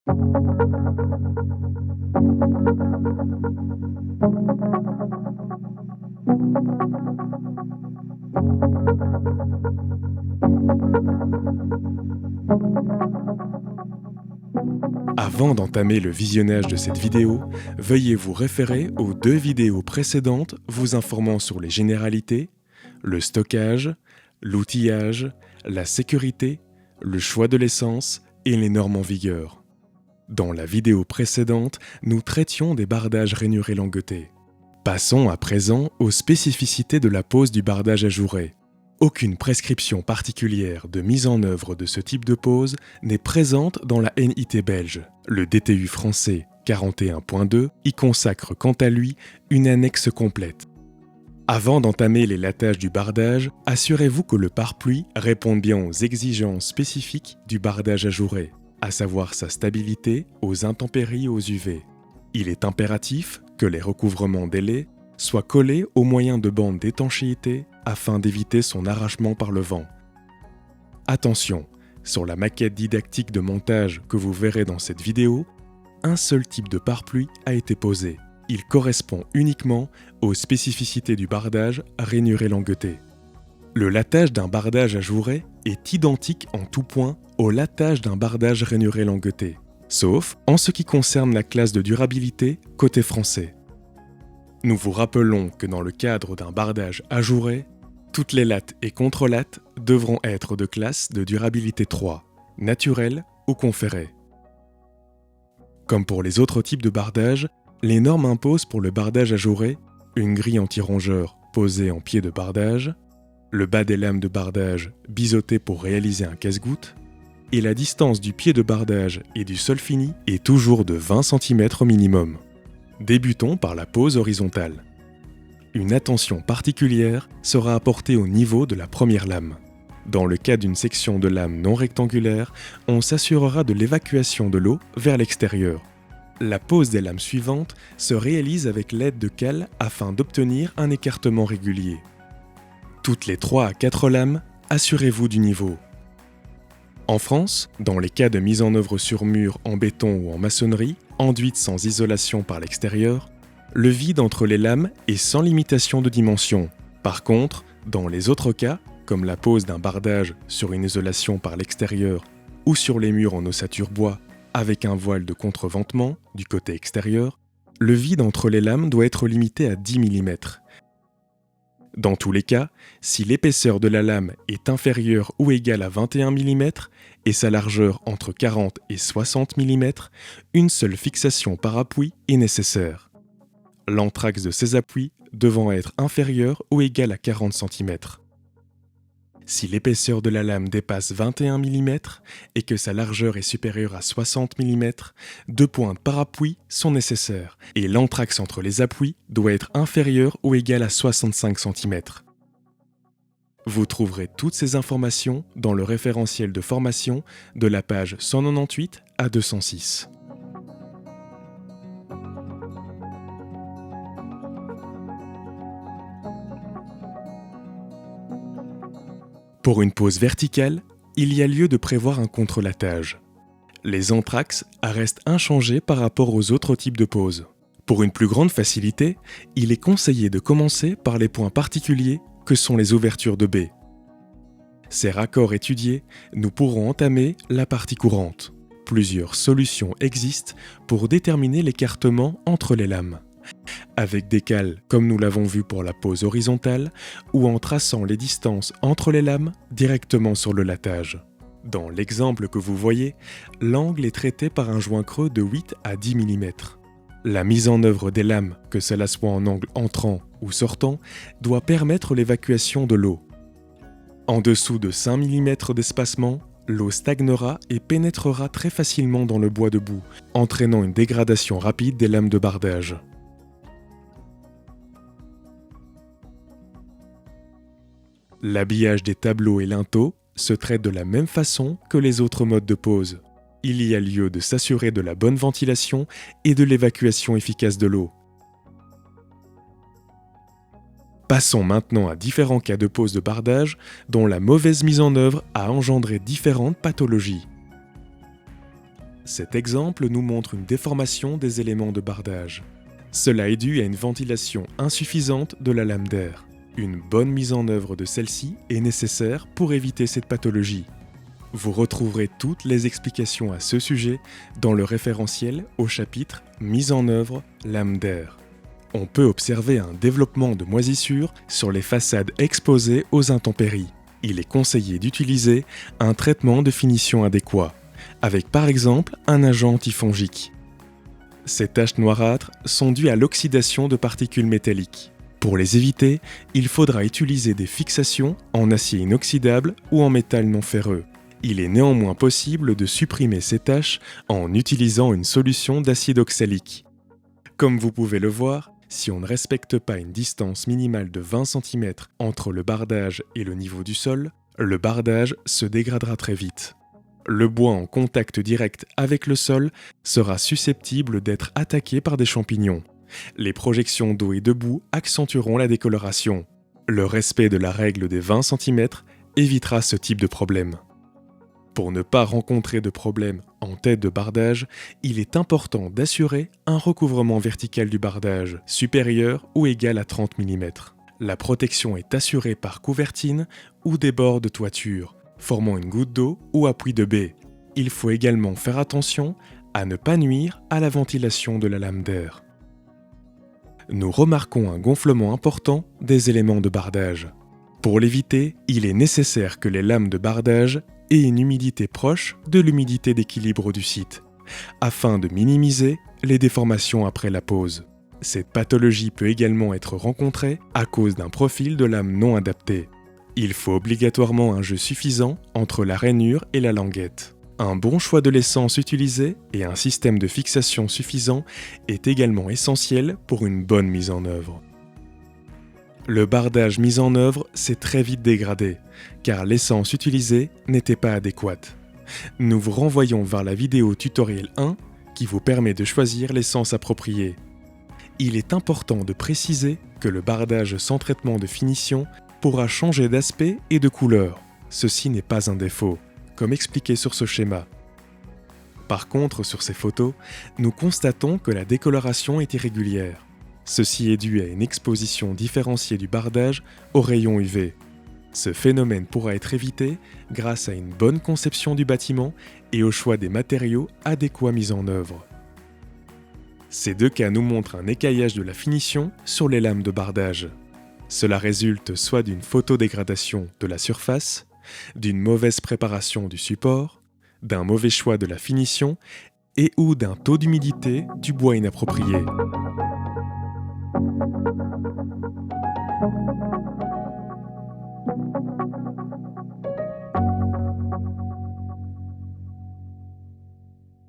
Avant d'entamer le visionnage de cette vidéo, veuillez vous référer aux 2 vidéos précédentes vous informant sur les généralités, le stockage, l'outillage, la sécurité, le choix de l'essence et les normes en vigueur. Dans la vidéo précédente, nous traitions des bardages rainurés languetés. Passons à présent aux spécificités de la pose du bardage ajouré. Aucune prescription particulière de mise en œuvre de ce type de pose n'est présente dans la NIT belge. Le DTU français 41.2 y consacre quant à lui une annexe complète. Avant d'entamer les lattages du bardage, assurez-vous que le pare-pluie réponde bien aux exigences spécifiques du bardage ajouré, à savoir sa stabilité aux intempéries et aux UV. Il est impératif que les recouvrements d'ailés soient collés au moyen de bandes d'étanchéité afin d'éviter son arrachement par le vent. Attention, sur la maquette didactique de montage que vous verrez dans cette vidéo, un seul type de pare-pluie a été posé. Il correspond uniquement aux spécificités du bardage rainuré langueté. Le lattage d'un bardage ajouré est identique en tout point au lattage d'un bardage rainuré langueté, sauf en ce qui concerne la classe de durabilité côté français. Nous vous rappelons que dans le cadre d'un bardage ajouré, toutes les lattes et contre-lattes devront être de classe de durabilité 3, naturelle ou conférée. Comme pour les autres types de bardage, les normes imposent pour le bardage ajouré une grille anti-rongeur posée en pied de bardage, le bas des lames de bardage biseauté pour réaliser un casse-goutte, et la distance du pied de bardage et du sol fini est toujours de 20 cm au minimum. Débutons par la pose horizontale. Une attention particulière sera apportée au niveau de la première lame. Dans le cas d'une section de lame non rectangulaire, on s'assurera de l'évacuation de l'eau vers l'extérieur. La pose des lames suivantes se réalise avec l'aide de cales afin d'obtenir un écartement régulier. Toutes les 3 à 4 lames, assurez-vous du niveau. En France, dans les cas de mise en œuvre sur mur en béton ou en maçonnerie, enduite sans isolation par l'extérieur, le vide entre les lames est sans limitation de dimension. Par contre, dans les autres cas, comme la pose d'un bardage sur une isolation par l'extérieur ou sur les murs en ossature bois avec un voile de contreventement du côté extérieur, le vide entre les lames doit être limité à 10 mm. Dans tous les cas, si l'épaisseur de la lame est inférieure ou égale à 21 mm et sa largeur entre 40 et 60 mm, une seule fixation par appui est nécessaire. L'anthrax de ces appuis devant être inférieur ou égal à 40 cm. Si l'épaisseur de la lame dépasse 21 mm et que sa largeur est supérieure à 60 mm, 2 pointes par appui sont nécessaires et l'anthrax entre les appuis doit être inférieur ou égal à 65 cm. Vous trouverez toutes ces informations dans le référentiel de formation de la page 198 à 206. Pour une pose verticale, il y a lieu de prévoir un contre-lattage. Les anthrax restent inchangés par rapport aux autres types de poses. Pour une plus grande facilité, il est conseillé de commencer par les points particuliers que sont les ouvertures de baies. Ces raccords étudiés, nous pourrons entamer la partie courante. Plusieurs solutions existent pour déterminer l'écartement entre les lames, avec des cales comme nous l'avons vu pour la pose horizontale ou en traçant les distances entre les lames directement sur le lattage. Dans l'exemple que vous voyez, l'angle est traité par un joint creux de 8 à 10 mm. La mise en œuvre des lames, que cela soit en angle entrant ou sortant, doit permettre l'évacuation de l'eau. En dessous de 5 mm d'espacement, l'eau stagnera et pénétrera très facilement dans le bois debout, entraînant une dégradation rapide des lames de bardage. L'habillage des tableaux et linteaux se traite de la même façon que les autres modes de pose. Il y a lieu de s'assurer de la bonne ventilation et de l'évacuation efficace de l'eau. Passons maintenant à différents cas de pose de bardage dont la mauvaise mise en œuvre a engendré différentes pathologies. Cet exemple nous montre une déformation des éléments de bardage. Cela est dû à une ventilation insuffisante de la lame d'air. Une bonne mise en œuvre de celle-ci est nécessaire pour éviter cette pathologie. Vous retrouverez toutes les explications à ce sujet dans le référentiel au chapitre « Mise en œuvre, lame d'air ». On peut observer un développement de moisissures sur les façades exposées aux intempéries. Il est conseillé d'utiliser un traitement de finition adéquat, avec par exemple un agent antifongique. Ces taches noirâtres sont dues à l'oxydation de particules métalliques. Pour les éviter, il faudra utiliser des fixations en acier inoxydable ou en métal non ferreux. Il est néanmoins possible de supprimer ces taches en utilisant une solution d'acide oxalique. Comme vous pouvez le voir, si on ne respecte pas une distance minimale de 20 cm entre le bardage et le niveau du sol, le bardage se dégradera très vite. Le bois en contact direct avec le sol sera susceptible d'être attaqué par des champignons. Les projections d'eau et de boue accentueront la décoloration. Le respect de la règle des 20 cm évitera ce type de problème. Pour ne pas rencontrer de problème en tête de bardage, il est important d'assurer un recouvrement vertical du bardage supérieur ou égal à 30 mm. La protection est assurée par couvertine ou des bords de toiture, formant une goutte d'eau ou appui de baie. Il faut également faire attention à ne pas nuire à la ventilation de la lame d'air. Nous remarquons un gonflement important des éléments de bardage. Pour l'éviter, il est nécessaire que les lames de bardage aient une humidité proche de l'humidité d'équilibre du site, afin de minimiser les déformations après la pose. Cette pathologie peut également être rencontrée à cause d'un profil de lame non adapté. Il faut obligatoirement un jeu suffisant entre la rainure et la languette. Un bon choix de l'essence utilisée et un système de fixation suffisant est également essentiel pour une bonne mise en œuvre. Le bardage mis en œuvre s'est très vite dégradé, car l'essence utilisée n'était pas adéquate. Nous vous renvoyons vers la vidéo tutoriel 1 qui vous permet de choisir l'essence appropriée. Il est important de préciser que le bardage sans traitement de finition pourra changer d'aspect et de couleur. Ceci n'est pas un défaut, comme expliqué sur ce schéma. Par contre, sur ces photos, nous constatons que la décoloration est irrégulière. Ceci est dû à une exposition différenciée du bardage aux rayons UV. Ce phénomène pourra être évité grâce à une bonne conception du bâtiment et au choix des matériaux adéquats mis en œuvre. Ces deux cas nous montrent un écaillage de la finition sur les lames de bardage. Cela résulte soit d'une photodégradation de la surface, d'une mauvaise préparation du support, d'un mauvais choix de la finition et ou d'un taux d'humidité du bois inapproprié.